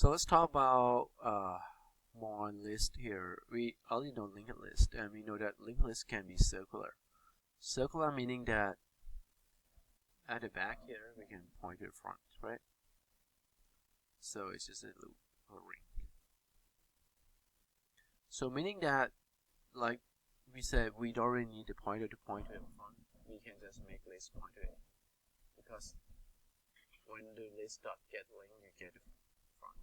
So let's talk about more on list here. We already know linked list, and we know that linked list can be circular. Circular meaning that at the back here we can point to the front, right? So it's just a loop or ring. So meaning that, like we said, we don't really need the pointer to point to the front. We can just make list point to it, because when the list.getLink, you get the front.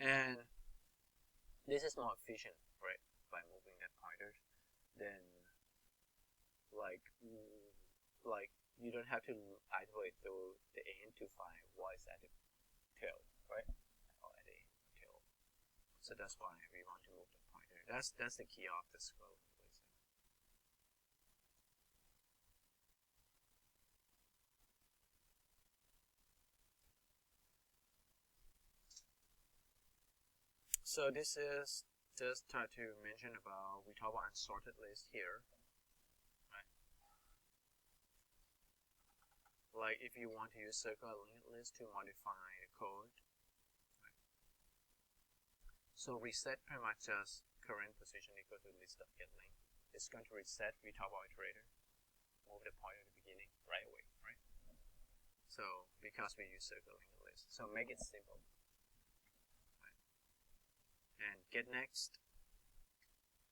And this is more efficient, right? By moving that pointer, then like you don't have to iterate through the end to find what is at the tail, right? Or at the tail. So that's why we want to move the pointer. That's the key of the scroll. So this is just try to mention about, we talk about unsorted list here, right? Like if you want to use circular linked list to modify the code, right? So reset pretty much just current position equal to list.getLink. It's going to reset. We talk about iterator, move the pointer at the beginning right away, right? So because we use circular linked list, so make it simple. And get next,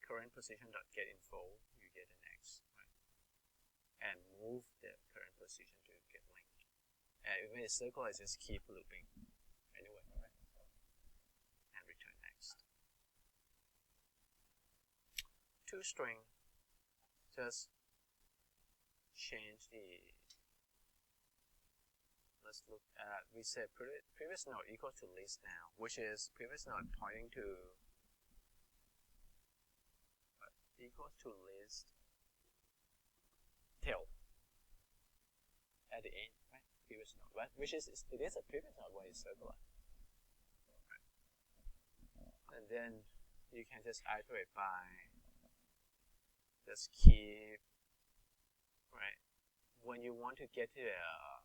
current position.getInfo, you get the next, right? And move the current position to getLink. And if it's circle, I just keep looping anyway, right? And return next. toString, just change the, let's look at, we said previous node equals to list now, which is previous node pointing to equals to list tail at the end, right? Previous node, right? Which is, it is a previous node when it's circular, right? And then you can just iterate by just keep, right? When you want to get to the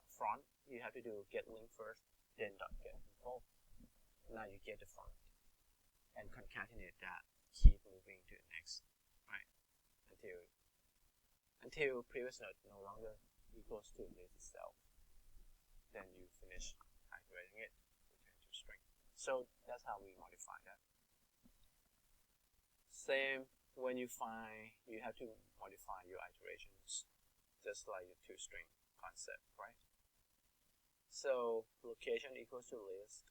front, you have to do getLink first, then .getInfo. Now you get the front, and concatenate that. Keep moving to the next, right? Until previous node no longer equals to list itself. Then you finish iterating it, return to string. So that's how we modify that. Same when you find, you have to modify your iterations, just like the toString concept, right? So location equals to list,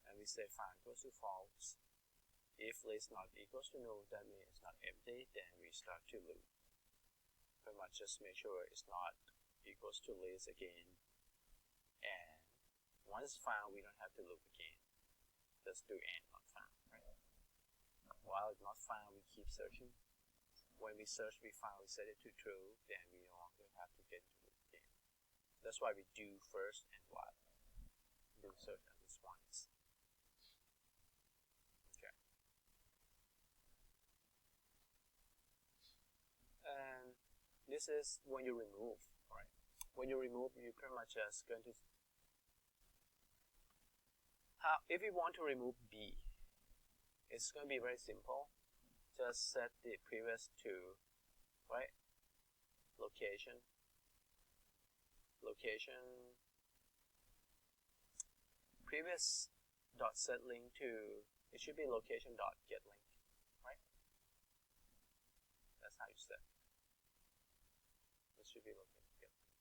and we say find equals to false. If list not equals to null, that means it's not empty, then we start to loop. Pretty much just make sure it's not equals to list again. And once found, we don't have to loop again. Just do and not found, right? While it's not found, we keep searching. When we search, we find, we set it to true, then we no longer have to get into loop again. That's why we do first and while. Do search at least once. Okay. And this is when you remove, right? When you remove, you pretty much just going to, if you want to remove B, it's going to be very simple. Just set the previous to, right? Location, previous dot set link to, it should be location dot get link, right? That's how you set. This should be location get link.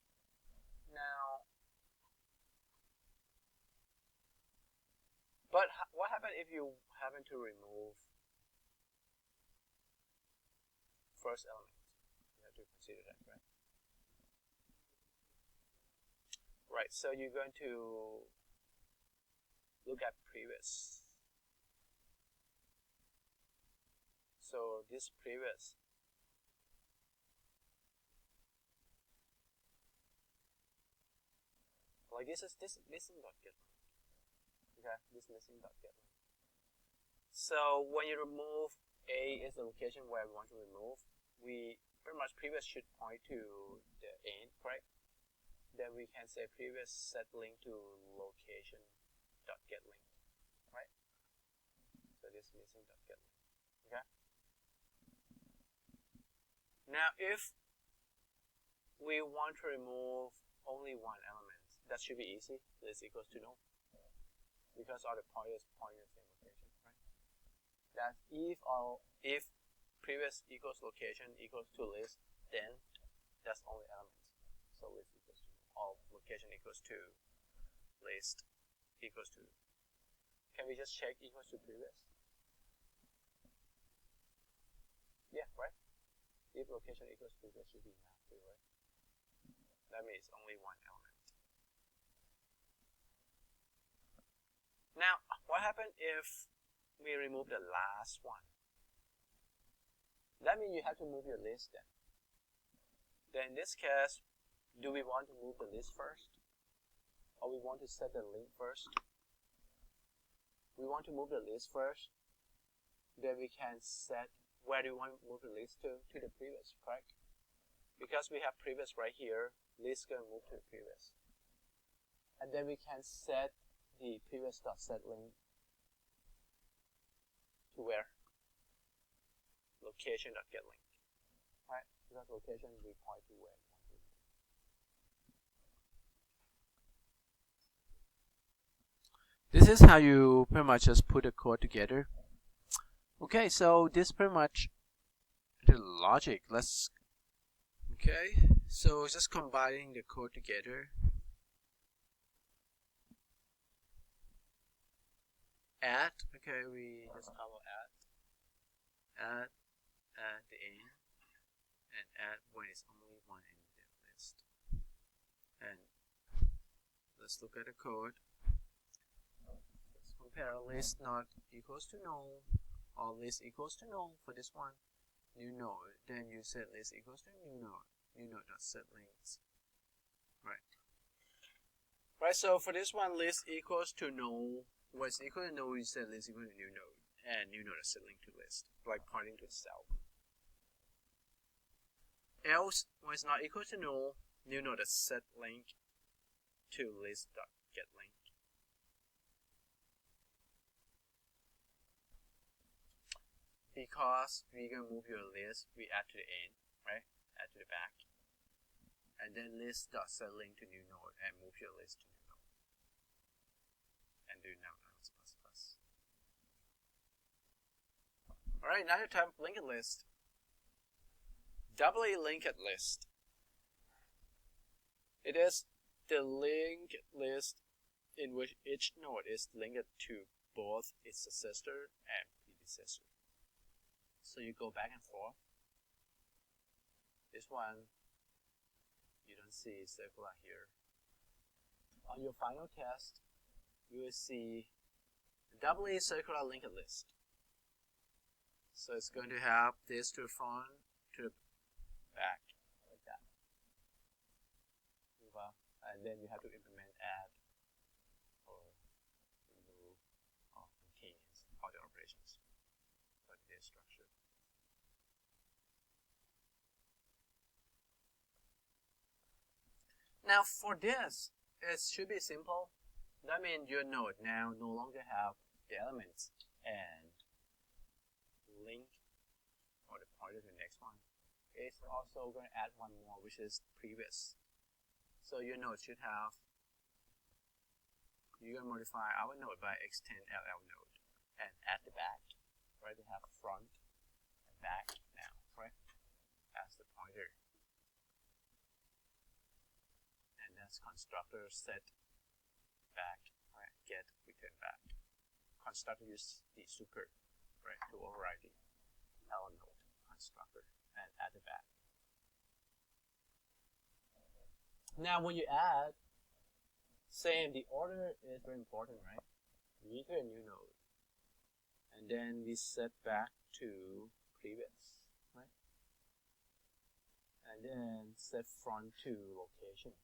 Now, but what happens if you happen to remove first element? You have to consider that, right? Right, so you're going to look at previous. So this previous, like this is missing dot get link. Okay, this missing dot get link. So when you remove A is the location where we want to remove, we pretty much previous should point to the end, correct? Then we we can say previous set link to location dot get link, right? So this missing dot get link. Okay. Now if we want to remove only one element, that should be easy. List equals to null, because all the pointers point in the same location, right? That if previous equals location equals to list, then that's only elements. So list equals to all location equals to list equals to. Can we just check equals to previous? Yeah, right? If location equals to previous should be enough too, right? That means only one element. Now, what happens if we remove the last one? That means you have to move your list then. Then in this case, do we want to move the list first? Or we want to set the link first? We want to move the list first. Then we can set where do we want to move the list to the previous, correct? Because we have previous right here, list going to move to the previous. And then we can set the previous.setLink to where? Location.getLink, right? Because location we point to where we want to move. This is how you pretty much just put a code together. Okay, so this pretty much the logic. Okay, so just combining the code together. Add, okay, we just call add at the end, and add when it's only one in the list. And let's look at the code. Let's compare list not equals to null, or list equals to null for this one. New node, then you set list equals to new node links. Right, so for this one, list equals to null. What's equal to null, you set list equal to new node, and new node set link to list, like pointing to itself. Else, when it's not equal to null, new node set link to list.getLink. Because we're going to move your list, we add to the end, right? Add to the back. And then list.setLink to new node and move your list to new node. And do now else plus plus. Alright, now your time for linked list. Doubly linked list. It is the linked list in which each node is linked to both its successor and predecessor. So you go back and forth. This one, you don't see circular here. On your final test, you will see doubly circular linked list. So it's going to have this to the front, to the back, like that. Move up, and then you have to implement add or remove or contains all the operations for the data structure. Now for this, it should be simple. That means your node now no longer have the elements and link or the pointer to the next one. It's also going to add one more, which is previous. So your node should have, you're going to modify our node by extend LL node and add the back, right? We have front and back now, right? As the pointer. And that's constructor set back, right? Get return back. Constructor use the super, right, to override the L node constructor and add it back. Now when you add, same, the order is very important, right? We enter a new node, and then we set back to previous, right? And then set front to location.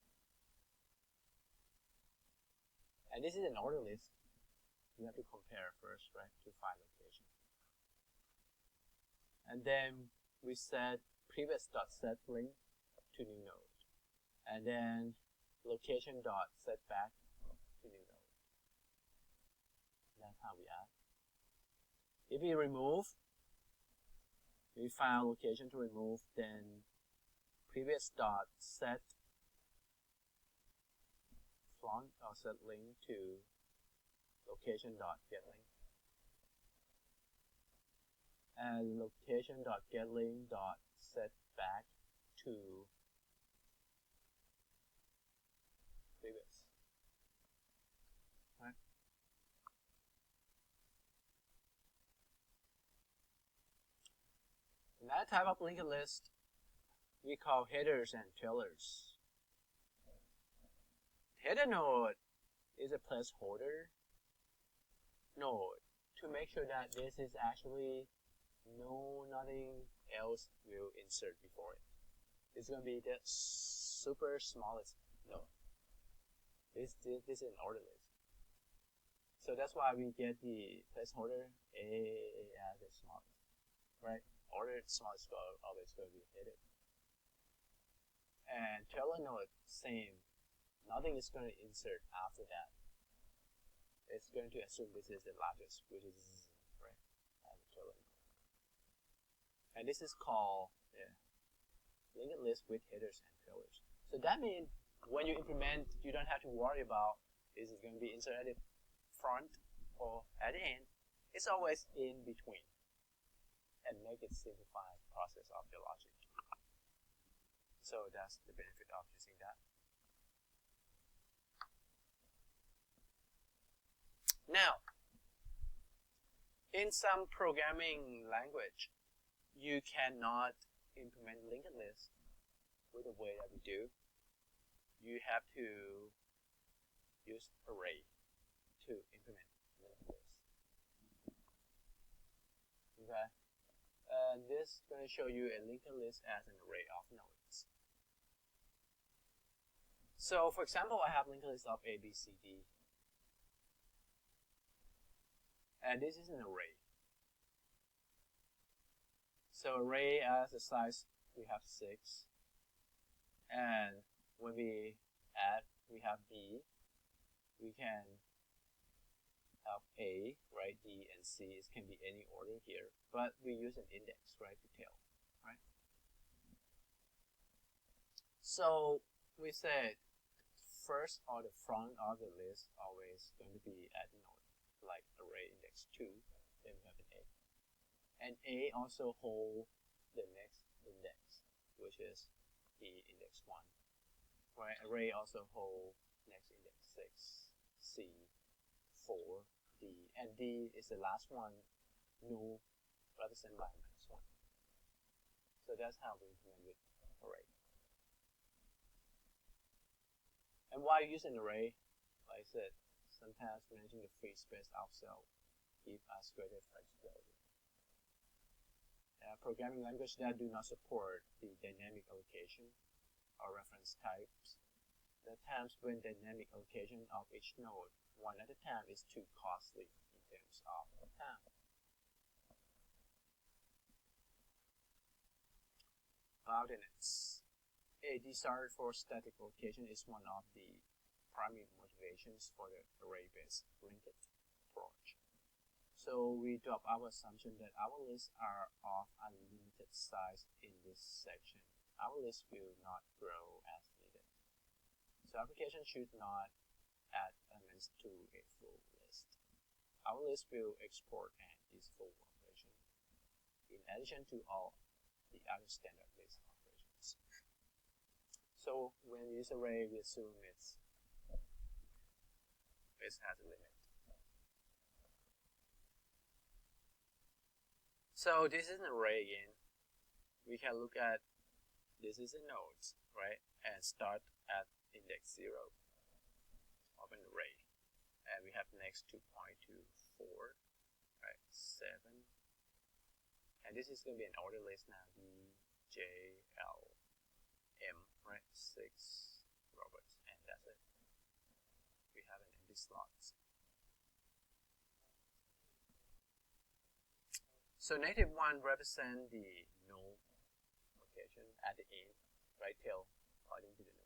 And this is an order list. You have to compare first, right, to find location. And then we set previous.setLink to new node. And then location dot setback to new node. That's how we add. If we remove, we found location to remove, then previous dot set front or set link to location dot get link, and location dot get link dot set back to previous. Right. Another type of linked list we call headers and tailors. Header node is a placeholder node to make sure that this is actually nothing else will insert before it. It's going to be the super smallest node. This is an order list. So that's why we get the placeholder A as the smallest, right? Order smallest always going to be header. And tailor node, same. Nothing is going to insert after that. It's going to assume this is the largest, which is right, and tailor node. And this is called linked list with headers and tailors. So that means when you implement, you don't have to worry about is it going to be inserted at the front or at the end. It's always in between, and make it simplify the process of your logic. So that's the benefit of using that. Now, in some programming language, you cannot implement linked list with the way that we do. You have to use array to implement linked list. Okay, and this is going to show you a linked list as an array of nodes. So, for example, I have linked list of A, B, C, D. And this is an array. So array as a size, we have 6. And when we add, we have B. We can have A, right? D and C. It can be any order here. But we use an index, right, to tell, right? So we said first or the front of the list always going to be at node, like array index 2, then we have an A. And A also hold the next index, which is the index 1. Right? Array also hold next index 6, C, 4, D. And D is the last one, null, represented by -1. So that's how we implement with array. And why use an array? Like I said, sometimes managing the free space ourselves gives us greater flexibility. Programming language that do not support the dynamic allocation or reference types. The times when dynamic allocation of each node one at a time is too costly in terms of time. About inits. A desire for static allocation is one of the primary motivations for the array-based linked approach. So we drop our assumption that our lists are of unlimited size in this section. Our list will not grow as needed. So application should not add elements to a full list. Our list will export and is full operation, in addition to all the other standard list operations. So when we use array, we assume it has a limit. So this is an array again. We can look at this is a node, right? And start at index 0 of an array. And we have next 2.24, right? 7. And this is going to be an order list now. D, J, L, M, right? 6 robots, and that's it. We have an empty slots. So negative 1 represents the null location at the end, right tail pointing to the